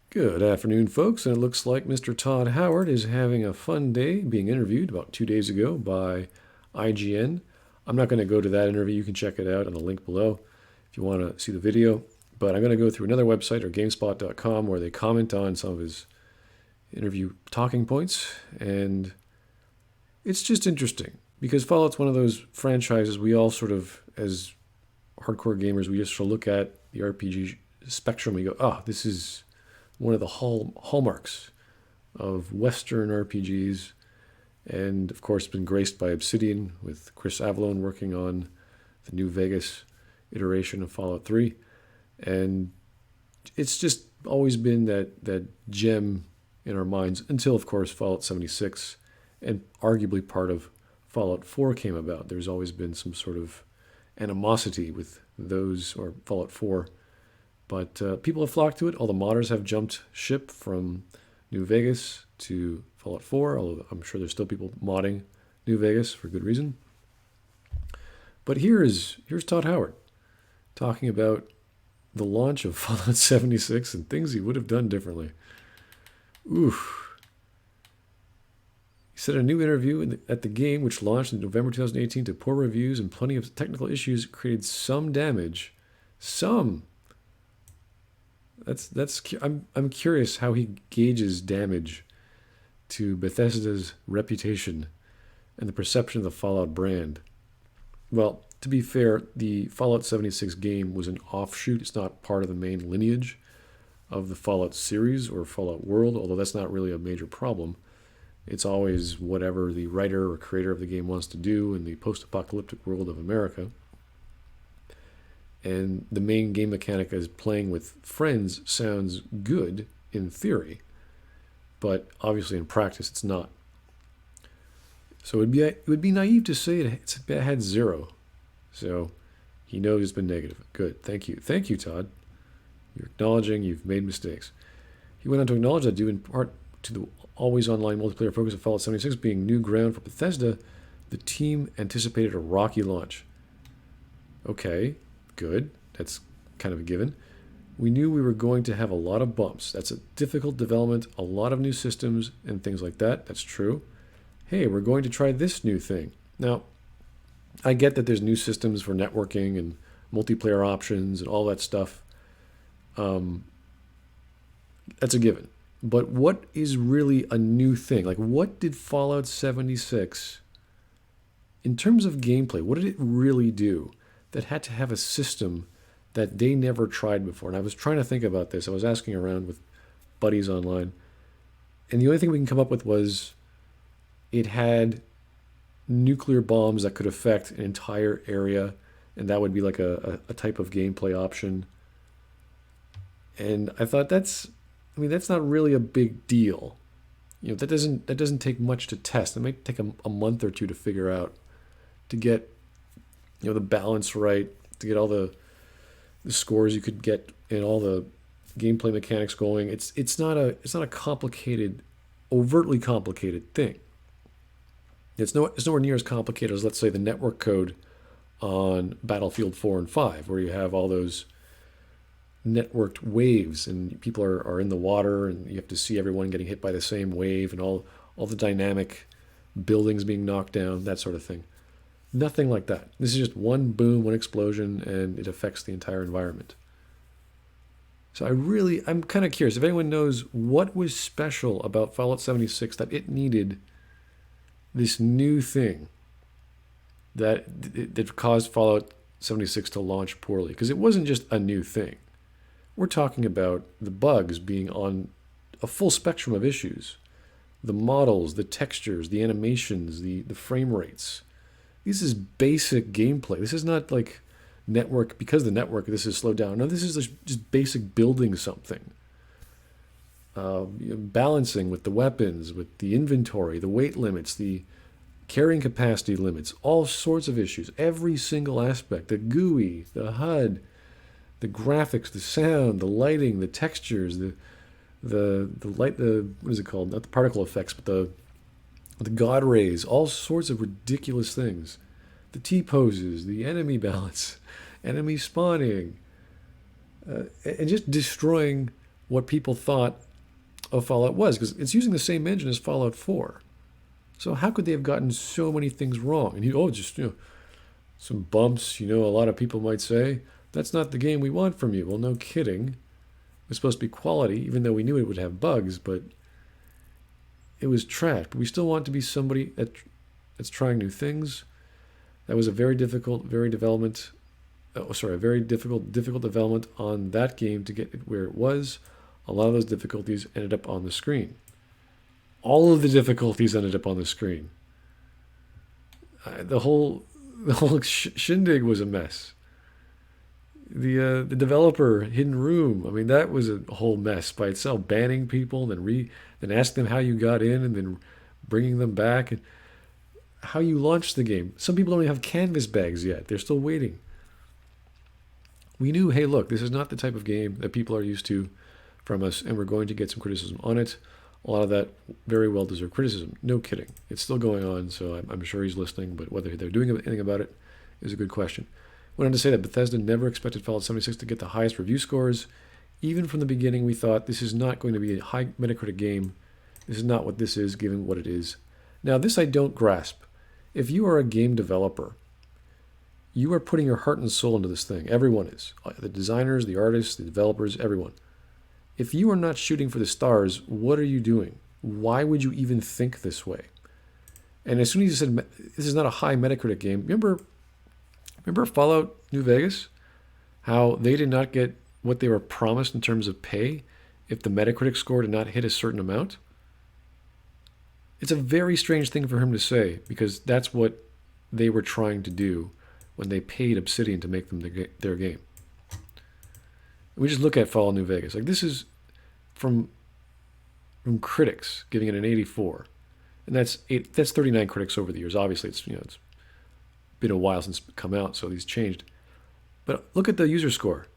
Good afternoon, folks, and it looks like Mr. Todd Howard is having a fun day being interviewed about 2 days ago by IGN. I'm not going to go to that interview. You can check it out on the link below if you want to see the video. But I'm going to go through another website, or GameSpot.com, where they comment on some of his interview talking points. And it's just interesting because Fallout's one of those franchises we all sort of, as hardcore gamers, we just sort of look at the RPG spectrum and we go, this is one of the hallmarks of Western RPGs, and of course been graced by Obsidian with Chris Avellone working on the New Vegas iteration of Fallout 3. And it's just always been that gem in our minds until, of course, Fallout 76 and arguably part of Fallout 4 came about. There's always been some sort of animosity with those, or Fallout 4. But people have flocked to it. All the modders have jumped ship from New Vegas to Fallout 4, although I'm sure there's still people modding New Vegas for good reason. But here's Todd Howard talking about the launch of Fallout 76 and things he would have done differently. Oof. He said in a new interview at the game, which launched in November 2018 to poor reviews and plenty of technical issues, created some damage. Some. I'm curious how he gauges damage to Bethesda's reputation and the perception of the Fallout brand. Well, to be fair, the Fallout 76 game was an offshoot. It's not part of the main lineage of the Fallout series or Fallout world, although that's not really a major problem. It's always whatever the writer or creator of the game wants to do in the post-apocalyptic world of America. And the main game mechanic as playing with friends sounds good in theory, but obviously in practice it's not. So it would be naive to say it had 0. So he knows it's been negative. Good. Thank you, Todd. You're acknowledging you've made mistakes. He went on to acknowledge that due in part to the always online multiplayer focus of Fallout 76 being new ground for Bethesda, the team anticipated a rocky launch. Okay. Good. That's kind of a given. We knew we were going to have a lot of bumps. That's a difficult development, a lot of new systems and things like that. That's true. Hey, we're going to try this new thing. Now, I get that there's new systems for networking and multiplayer options and all that stuff. That's a given. But what is really a new thing? Like, what did Fallout 76, in terms of gameplay, what did it really do that had to have a system that they never tried before? And I was trying to think about this. I was asking around with buddies online. And the only thing we can come up with was it had nuclear bombs that could affect an entire area. And that would be like a type of gameplay option. And I thought that's not really a big deal. That doesn't take much to test. It might take a month or two to figure out, to get the balance right, to get all the scores you could get and all the gameplay mechanics going. It's not a complicated, overtly complicated thing. It's nowhere near as complicated as, let's say, the network code on Battlefield 4 and 5, where you have all those networked waves and people are in the water and you have to see everyone getting hit by the same wave and all the dynamic buildings being knocked down, that sort of thing. Nothing like that. This is just one boom, one explosion, and it affects the entire environment. So I'm kind of curious if anyone knows what was special about Fallout 76 that it needed this new thing that caused Fallout 76 to launch poorly. Because it wasn't just a new thing. We're talking about the bugs being on a full spectrum of issues. The models, the textures, the animations, the frame rates. This is basic gameplay. This is not like network, because the network, this is slowed down. No, this is just basic building something. Balancing with the weapons, with the inventory, the weight limits, the carrying capacity limits, all sorts of issues. Every single aspect, the GUI, the HUD, the graphics, the sound, the lighting, the textures, the light, what is it called? Not the particle effects, but the God rays, all sorts of ridiculous things. The T-poses, the enemy balance, enemy spawning, and just destroying what people thought of Fallout was, because it's using the same engine as Fallout 4. So how could they have gotten so many things wrong? And just some bumps. A lot of people might say that's not the game we want from you. Well, no kidding. It was supposed to be quality, even though we knew it would have bugs, but it was trash. But we still want to be somebody that's trying new things. That was a very difficult, very development. A very difficult development on that game to get it where it was. A lot of those difficulties ended up on the screen. All of the difficulties ended up on the screen. The whole shindig was a mess. The developer hidden room. I mean, that was a whole mess by itself. Banning people, and then asking them how you got in, and then bringing them back, and how you launched the game. Some people don't even have canvas bags yet. They're still waiting. We knew, hey, look, this is not the type of game that people are used to from us, and we're going to get some criticism on it. A lot of that very well-deserved criticism. No kidding. It's still going on, so I'm sure he's listening, but whether they're doing anything about it is a good question. Went on to say that Bethesda never expected Fallout 76 to get the highest review scores. Even from the beginning, we thought this is not going to be a high Metacritic game. This is not what this is, given what it is. Now, this I don't grasp. If you are a game developer, you are putting your heart and soul into this thing. Everyone is. The designers, the artists, the developers, everyone. If you are not shooting for the stars, what are you doing? Why would you even think this way? And as soon as you said this is not a high Metacritic game, remember Fallout New Vegas? How they did not get what they were promised in terms of pay if the Metacritic score did not hit a certain amount? It's a very strange thing for him to say, because that's what they were trying to do when they paid Obsidian to make them their game. We just look at Fallout New Vegas. Like, this is from critics giving it an 84, and that's 39 critics over the years. Obviously, it's been a while since it's come out, so these changed. But look at the user score,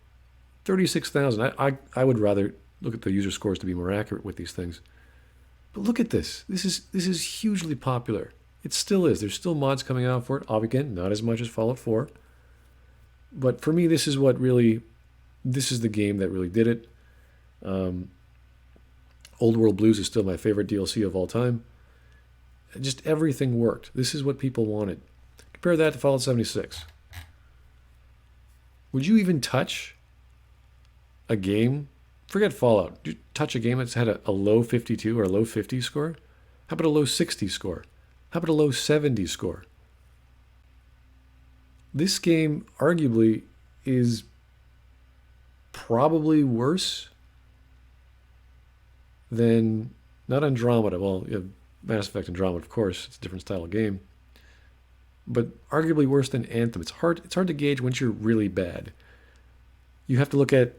36,000. I would rather look at the user scores to be more accurate with these things. But look at this. This is hugely popular. It still is. There's still mods coming out for it. Again, not as much as Fallout 4. But for me, this is the game that really did it. Old World Blues is still my favorite DLC of all time. Just everything worked. This is what people wanted. Compare that to Fallout 76. Would you even touch a game? Forget Fallout. Would you touch a game that's had a low 52 or a low 50 score? How about a low 60 score? How about a low 70 score? This game arguably is probably worse than, not Andromeda. Well, Mass Effect Andromeda, of course, it's a different style of game, but arguably worse than Anthem. It's hard to gauge once you're really bad. You have to look at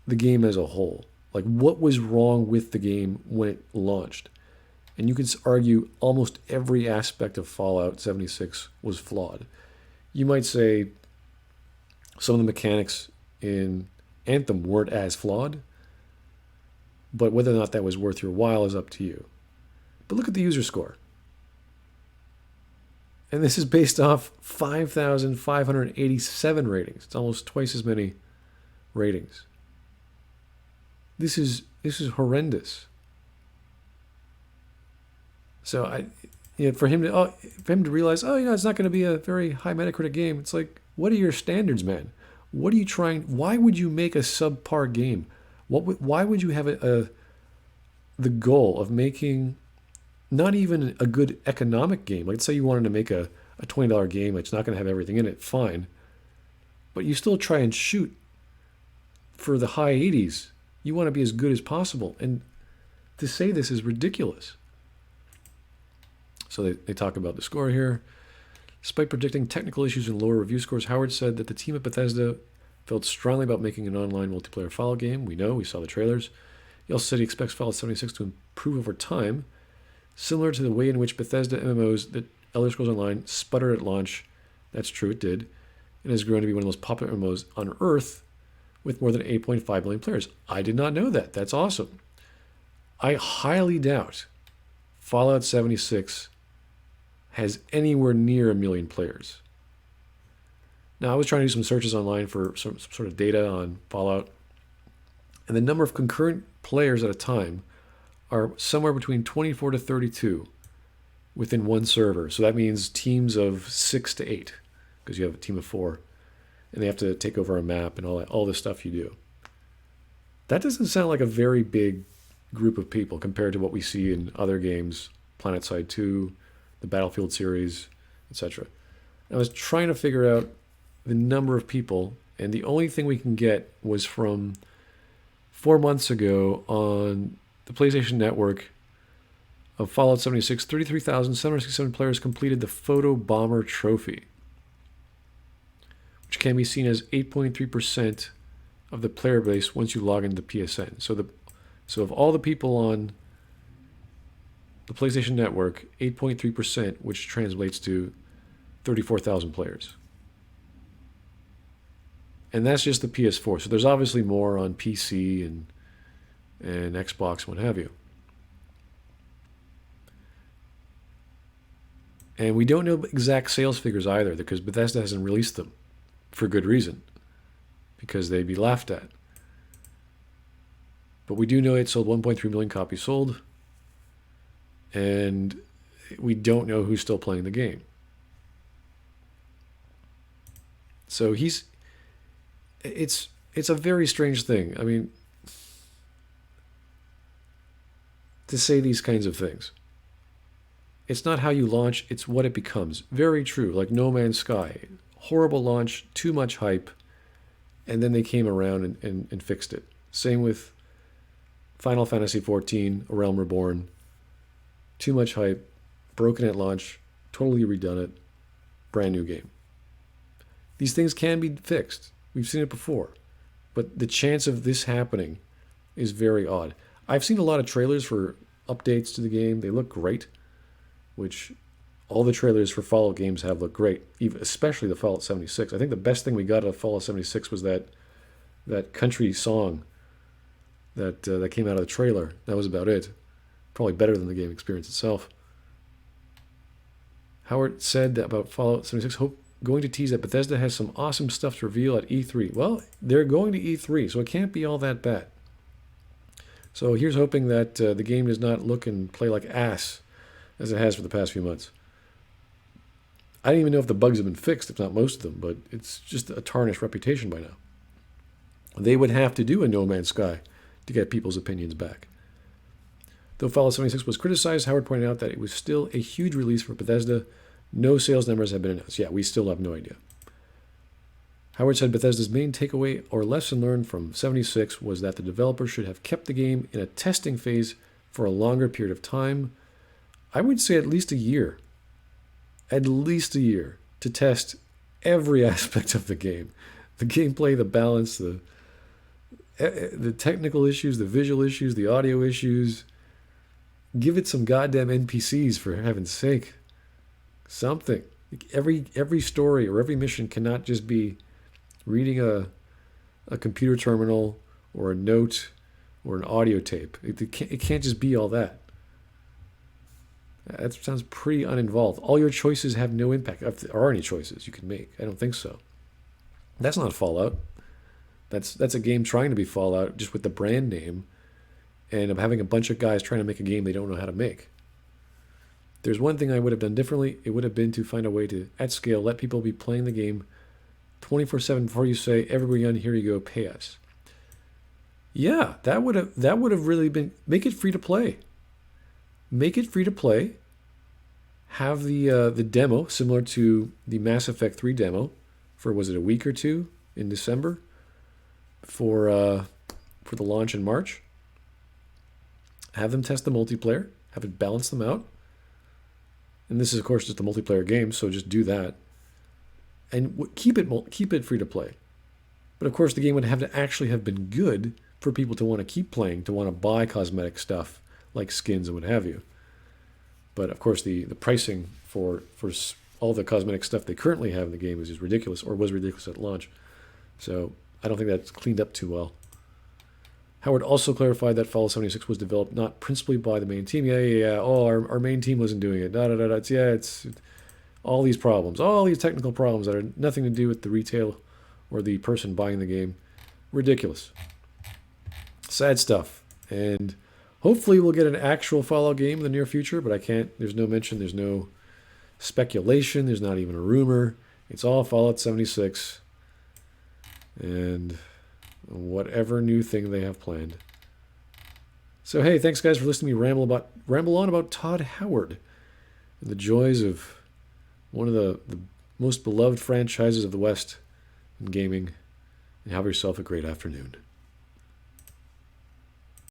the game as a whole. Like, what was wrong with the game when it launched? And you can argue almost every aspect of Fallout 76 was flawed. You might say some of the mechanics in Anthem weren't as flawed, but whether or not that was worth your while is up to you. But look at the user score. And this is based off 5,587 ratings. It's almost twice as many ratings. This is horrendous. So for him to realize, it's not going to be a very high Metacritic game. It's like, what are your standards, man? What are you trying? Why would you make a subpar game? Why would you have the goal of making not even a good economic game? Like, let's say you wanted to make a $20 game. It's not going to have everything in it. Fine, but you still try and shoot for the high 80s. You want to be as good as possible, and to say this is ridiculous. So they talk about the score here. Despite predicting technical issues and lower review scores, Howard said that the team at Bethesda felt strongly about making an online multiplayer Fallout game. We saw the trailers. He also said he expects Fallout 76 to improve over time, similar to the way in which Bethesda MMOs that Elder Scrolls Online sputtered at launch. That's true, it did, and has grown to be one of the most popular MMOs on Earth with more than 8.5 million players. I did not know that. That's awesome. I highly doubt Fallout 76 has anywhere near 1 million players. Now, I was trying to do some searches online for some sort of data on Fallout. And the number of concurrent players at a time are somewhere between 24 to 32 within one server. So that means teams of 6 to 8, because you have a team of 4, and they have to take over a map and all this stuff you do. That doesn't sound like a very big group of people compared to what we see in other games, PlanetSide 2, the Battlefield series, etc. I was trying to figure out the number of people, and the only thing we can get was from 4 months ago on the PlayStation Network of Fallout 76. 33,767 players completed the Photo Bomber Trophy, which can be seen as 8.3% of the player base once you log into PSN. So of all the people on the PlayStation Network, 8.3%, which translates to 34,000 players. And that's just the PS4. So there's obviously more on PC and Xbox, what have you. And we don't know exact sales figures either, because Bethesda hasn't released them for good reason, because they'd be laughed at. But we do know it sold 1.3 million copies sold, and we don't know who's still playing the game. So it's a very strange thing. I mean, to say these kinds of things. It's not how you launch, it's what it becomes. Very true, like No Man's Sky. Horrible launch, too much hype, and then they came around and fixed it. Same with Final Fantasy XIV, A Realm Reborn. Too much hype, broken at launch, totally redone it, brand new game. These things can be fixed. We've seen it before. But the chance of this happening is very odd. I've seen a lot of trailers for updates to the game. They look great, which all the trailers for Fallout games have looked great, especially the Fallout 76. I think the best thing we got out of Fallout 76 was that country song that came out of the trailer. That was about it. Probably better than the game experience itself. Howard said that about Fallout 76, going to tease that Bethesda has some awesome stuff to reveal at E3. Well, they're going to E3, so it can't be all that bad. So here's hoping that the game does not look and play like ass as it has for the past few months. I don't even know if the bugs have been fixed, if not most of them, but it's just a tarnished reputation by now. They would have to do a No Man's Sky to get people's opinions back. Though Fallout 76 was criticized, Howard pointed out that it was still a huge release for Bethesda. No sales numbers have been announced. Yeah, we still have no idea. Howard said Bethesda's main takeaway or lesson learned from 76 was that the developer should have kept the game in a testing phase for a longer period of time. I would say at least a year. At least a year to test every aspect of the game. The gameplay, the balance, the technical issues, the visual issues, the audio issues. Give it some goddamn NPCs, for heaven's sake. Something. Every story or every mission cannot just be reading a computer terminal or a note or an audio tape. It can't just be all that. That sounds pretty uninvolved. All your choices have no impact. If there are any choices you can make. I don't think so. That's not Fallout. That's a game trying to be Fallout, just with the brand name, and of having a bunch of guys trying to make a game they don't know how to make. There's one thing I would have done differently. It would have been to find a way to, at scale, let people be playing the game 24/7 before you say, everybody on here you go, pay us. Yeah, that would have really been, make it free to play. Make it free to play. Have the demo similar to the Mass Effect 3 demo for, was it a week or two in December for the launch in March. Have them test the multiplayer. Have it balance them out. And this is, of course, just a multiplayer game, so just do that. And keep it free to play. But, of course, the game would have to actually have been good for people to want to keep playing, to want to buy cosmetic stuff like skins and what have you. But, of course, the pricing for all the cosmetic stuff they currently have in the game is just ridiculous, or was ridiculous at launch. So I don't think that's cleaned up too well. Howard also clarified that Fallout 76 was developed not principally by the main team. Yeah. Oh, our main team wasn't doing it. It's all these problems, all these technical problems that are nothing to do with the retail or the person buying the game. Ridiculous. Sad stuff. And hopefully we'll get an actual Fallout game in the near future, but I can't. There's no mention. There's no speculation. There's not even a rumor. It's all Fallout 76 and whatever new thing they have planned. So hey, thanks guys for listening to me ramble on about Todd Howard and the joys of one of the most beloved franchises of the West in gaming. And have yourself a great afternoon.